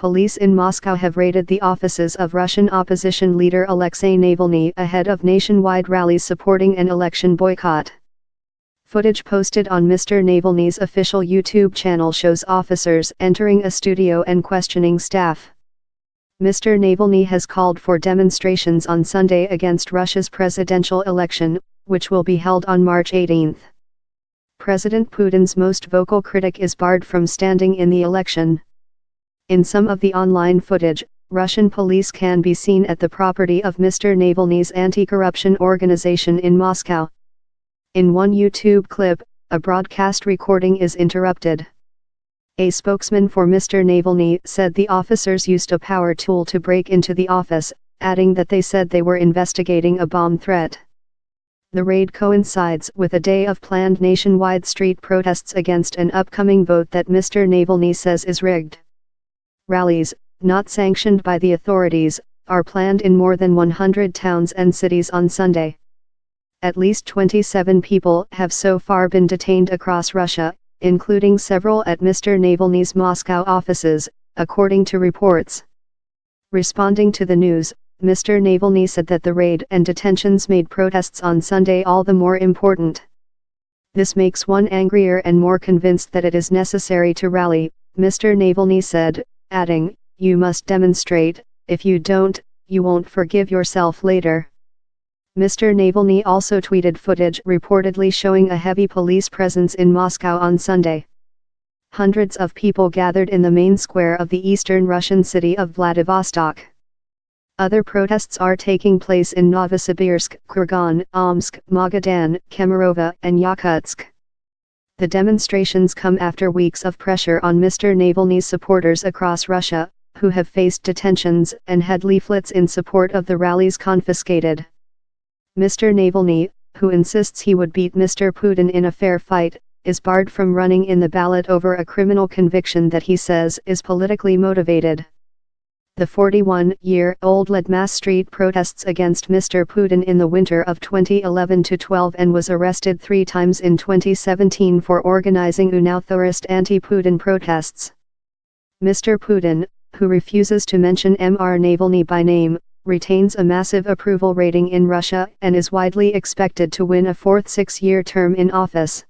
police in Moscow have raided the offices of Russian opposition leader Alexei Navalny ahead of nationwide rallies supporting an election boycott. Footage posted on Mr. Navalny's official YouTube channel shows officers entering a studio and questioning staff. Mr. Navalny has called for demonstrations on Sunday against Russia's presidential election, which will be held on March 18. President Putin's most vocal critic is barred from standing in the election. In some of the online footage, Russian police can be seen at the property of Mr. Navalny's anti-corruption organization in Moscow. In one YouTube clip, a broadcast recording is interrupted. A spokesman for Mr. Navalny said the officers used a power tool to break into the office, adding that they said they were investigating a bomb threat. The raid coincides with a day of planned nationwide street protests against an upcoming vote that Mr. Navalny says is rigged. Rallies, not sanctioned by the authorities, are planned in more than 100 towns and cities on Sunday. At least 27 people have so far been detained across Russia, including several at Mr. Navalny's Moscow offices, according to reports. Responding to the news, Mr. Navalny said that the raid and detentions made protests on Sunday all the more important. This makes one angrier and more convinced that it is necessary to rally, Mr. Navalny said, adding, "You must demonstrate, if you don't, you won't forgive yourself later." Mr. Navalny also tweeted footage reportedly showing a heavy police presence in Moscow on Sunday. Hundreds of people gathered in the main square of the eastern Russian city of Vladivostok. Other protests are taking place in Novosibirsk, Kurgan, Omsk, Magadan, Kemerovo, and Yakutsk. The demonstrations come after weeks of pressure on Mr. Navalny's supporters across Russia, who have faced detentions and had leaflets in support of the rallies confiscated. Mr. Navalny, who insists he would beat Mr. Putin in a fair fight, is barred from running in the ballot over a criminal conviction that he says is politically motivated. The 41-year-old led mass street protests against Mr. Putin in the winter of 2011-12 and was arrested 3 times in 2017 for organizing unauthorized anti-Putin protests. Mr. Putin, who refuses to mention Mr. Navalny by name, retains a massive approval rating in Russia and is widely expected to win a 4th 6-year term in office.